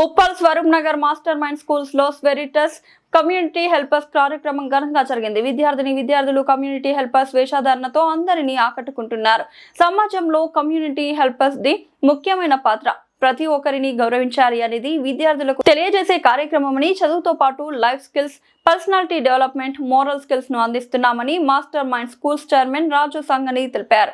Uppal Swaroop Nagar master mind schools లో స్వెరిటస్ community helpers కార్యక్రమం ఘనంగా జరిగింది. విద్యార్థులు కమ్యూనిటీ హెల్పర్స్ వేషధారణతో అందరినీ ఆకట్టుకుంటున్నారు. సమాజంలో కమ్యూనిటీ హెల్పర్స్ ది ముఖ్యమైన పాత్ర. ప్రతి ఒక్కరిని గౌరవించాలి అనేది విద్యార్థులకు తెలియజేసే కార్యక్రమమని, చదువుతో పాటు life skills, personality development, moral skills ను అందిస్తున్నామని మాస్టర్ మైండ్ స్కూల్స్ చైర్మన్ రాజు సంగని తెలిపారు.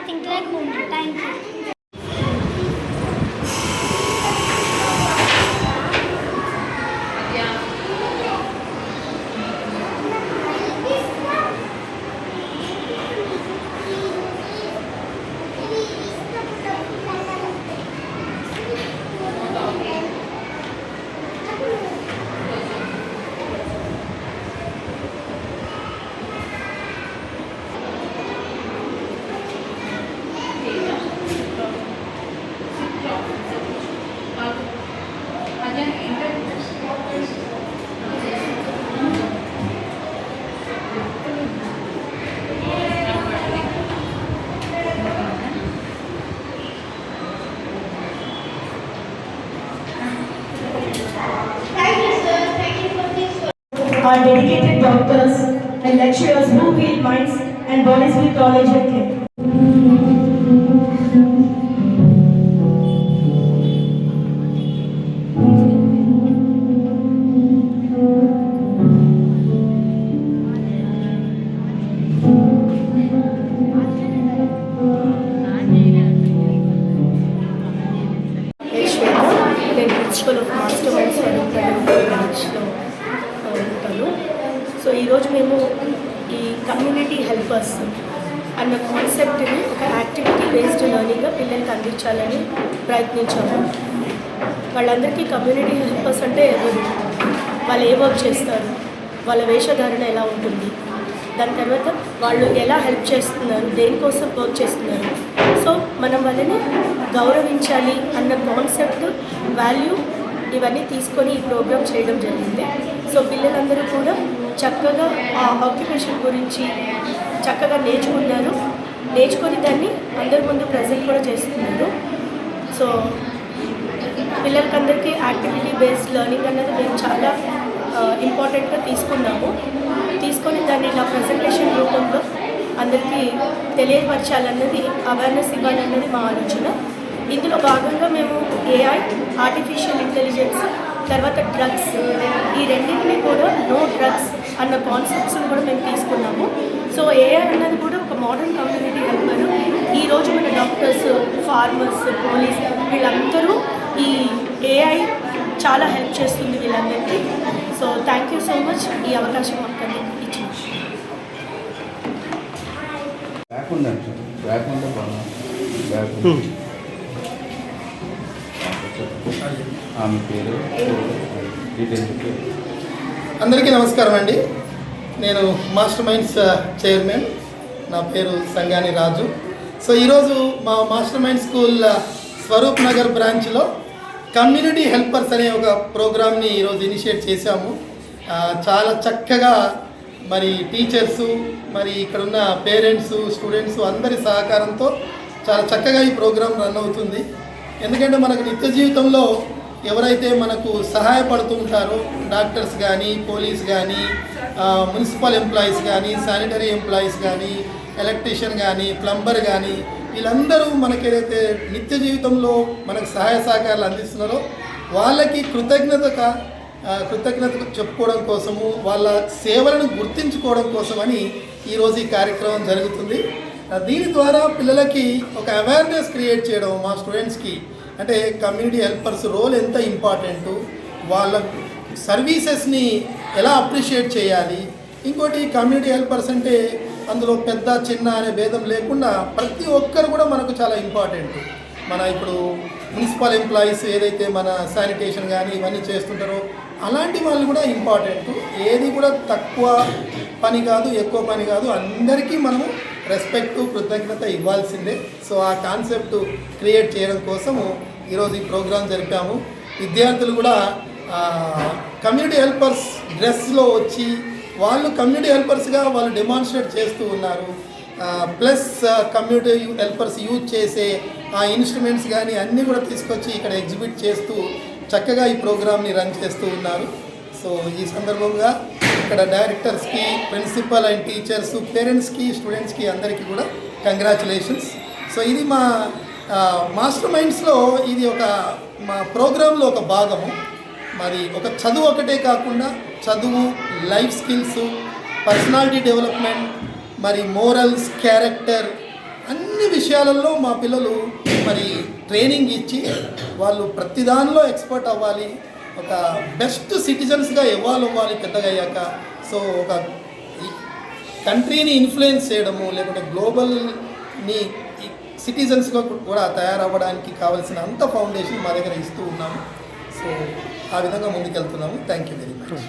Think like home. Thank you. Our dedicated doctors and lecturers who heal minds and bodies with knowledge and care. Principal of master mind Swaroop బ్రాంచ్లో ఉంటాను. So ఈరోజు మేము ఈ community helpers అన్న కాన్సెప్ట్ని ఒక యాక్టివిటీ బేస్డ్ లెర్నింగ్గా పిల్లలకి అందించాలని ప్రయత్నించాము. వాళ్ళందరికీ కమ్యూనిటీ హెల్పర్స్ అంటే ఎవరు, వాళ్ళు ఏ వర్క్ చేస్తారు, వాళ్ళ వేషధారణ ఎలా ఉంటుంది, దాని తర్వాత వాళ్ళు ఎలా హెల్ప్ చేస్తున్నారు, దేనికోసం వర్క్ చేస్తున్నారు, సో మనం వాళ్ళని గౌరవించాలి అన్న కాన్సెప్ట్, వాల్యూ ఇవన్నీ తీసుకొని ఈ ప్రోగ్రామ్ చేయడం జరిగింది. సో పిల్లలందరూ కూడా చక్కగా ఆ ఆక్యుపేషన్ గురించి చక్కగా నేర్చుకొని దాన్ని అందరి ముందు ప్రజెంట్ కూడా చేస్తున్నారు. సో పిల్లలకందరికీ యాక్టివిటీ బేస్డ్ లెర్నింగ్ అన్నది మేము చాలా ఇంపార్టెంట్గా తీసుకొని దాన్ని నా ప్రజెంటేషన్ రూపంలో అందరికీ తెలియపరచాలన్నది, అవేర్నెస్ ఇవ్వాలన్నది మా ఆలోచన. ఇందులో భాగంగా మేము ఏఐ, ఆర్టిఫిషియల్ ఇంటెలిజెన్స్, తర్వాత డ్రగ్స్, ఈ రెండింటినీ కూడా నో డ్రగ్స్ అన్న కాన్సెప్ట్స్ని కూడా మేము తీసుకున్నాము. సో ఏఐ అన్నది కూడా ఒక మోడర్న్ కమ్యూనిటీ హెల్పర్. ఈరోజు మన డాక్టర్స్, ఫార్మర్స్, పోలీస్ వీళ్ళందరూ ఈ ఏఐ చాలా హెల్ప్ చేస్తుంది వీళ్ళందరికీ. So thank you so much ఈ అవకాశం మాకు ఇచ్చింది. బ్యాక్ ఉంటే ఆమె పేరు డీటెయిల్స్ అందరికీ నమస్కారం అండి. నేను మాస్టర్ మైండ్స్ చైర్మన్, నా పేరు సంగాని రాజు. సో ఈరోజు మా master mind school Swaroop Nagar బ్రాంచ్లో కమ్యూనిటీ హెల్పర్స్ అనే ఒక ప్రోగ్రామ్ని ఈరోజు ఇనిషియేట్ చేశాము. చాలా చక్కగా మరి టీచర్సు, మరి ఇక్కడున్న పేరెంట్స్, స్టూడెంట్స్ అందరి సహకారంతో చాలా చక్కగా ఈ ప్రోగ్రాం రన్ అవుతుంది. ఎందుకంటే మనకు నిత్య జీవితంలో ఎవరైతే మనకు సహాయపడుతూ ఉంటారో, డాక్టర్స్ కానీ, పోలీస్ కానీ, మున్సిపల్ ఎంప్లాయీస్ కానీ, శానిటరీ ఎంప్లాయీస్ కానీ, ఎలక్ట్రీషియన్ కానీ, ప్లంబర్ కానీ, వీళ్ళందరూ మనకి ఏదైతే నిత్య జీవితంలో మనకు సహాయ సహకారాలు అందిస్తున్నారో వాళ్ళకి కృతజ్ఞత చెప్పుకోవడం కోసము, వాళ్ళ సేవలను గుర్తించుకోవడం కోసమని ఈరోజు ఈ కార్యక్రమం జరుగుతుంది. దీని ద్వారా పిల్లలకి ఒక అవేర్నెస్ క్రియేట్ చేయడం, మా స్టూడెంట్స్కి అంటే కమ్యూనిటీ హెల్పర్స్ రోల్ ఎంత ఇంపార్టెంటు, వాళ్ళ సర్వీసెస్ని ఎలా అప్రిషియేట్ చేయాలి. ఇంకోటి కమ్యూనిటీ హెల్పర్స్ అంటే అందులో పెద్ద చిన్న అనే భేదం లేకుండా ప్రతి ఒక్కరు కూడా మనకు చాలా ఇంపార్టెంట్. మన ఇప్పుడు మున్సిపల్ ఎంప్లాయీస్ ఏదైతే మన శానిటేషన్ కానీ ఇవన్నీ చేస్తుంటారో అలాంటి వాళ్ళు కూడా ఇంపార్టెంట్. ఏది కూడా తక్కువ పని కాదు, ఎక్కువ పని కాదు, అందరికీ మనము రెస్పెక్ట్, కృతజ్ఞత ఇవ్వాల్సిందే. సో ఆ కాన్సెప్ట్ క్రియేట్ చేయడం కోసము ఈరోజు ఈ ప్రోగ్రాం జరిపాము. విద్యార్థులు కూడా కమ్యూనిటీ హెల్పర్స్ డ్రెస్లో వచ్చి వాళ్ళు కమ్యూనిటీ హెల్పర్స్గా వాళ్ళు డెమాన్స్ట్రేట్ చేస్తూ ఉన్నారు. ప్లస్ కమ్యూనిటీ హెల్పర్స్ యూజ్ చేసే ఆ ఇన్స్ట్రుమెంట్స్ కానీ అన్నీ కూడా తీసుకొచ్చి ఇక్కడ ఎగ్జిబిట్ చేస్తూ చక్కగా ఈ ప్రోగ్రామ్ని రన్ చేస్తూ ఉన్నారు. సో ఈ సందర్భంగా ఇక్కడ డైరెక్టర్స్కి, ప్రిన్సిపల్ అండ్ టీచర్స్, పేరెంట్స్కి, స్టూడెంట్స్కి అందరికీ కూడా కంగ్రాచులేషన్స్. సో ఇది మా మాస్టర్ మైండ్స్లో ఇది ఒక మా ప్రోగ్రాంలో ఒక భాగము. మరి ఒక చదువు ఒకటే కాకుండా చదువు, లైఫ్ స్కిల్స్, పర్సనాలిటీ డెవలప్మెంట్, మరి మోరల్స్, క్యారెక్టర్ అన్ని విషయాలలో మా పిల్లలు మరి ట్రైనింగ్ ఇచ్చి వాళ్ళు ప్రతి దానిలో ఎక్స్పర్ట్ అవ్వాలి, ఒక బెస్ట్ సిటిజన్స్గా ఎవాల్వ్ అవ్వాలి పెద్దగా అయ్యాక. సో ఒక కంట్రీని ఇన్ఫ్లుయెన్స్ చేయడము, లేకుంటే గ్లోబల్ని సిటిజన్స్గా కూడా తయారవ్వడానికి కావాల్సిన అంత ఫౌండేషన్ మా దగ్గర ఇస్తూ ఉన్నాము. సో ఆ విధంగా ముందుకెళ్తున్నాము. Thank you very much.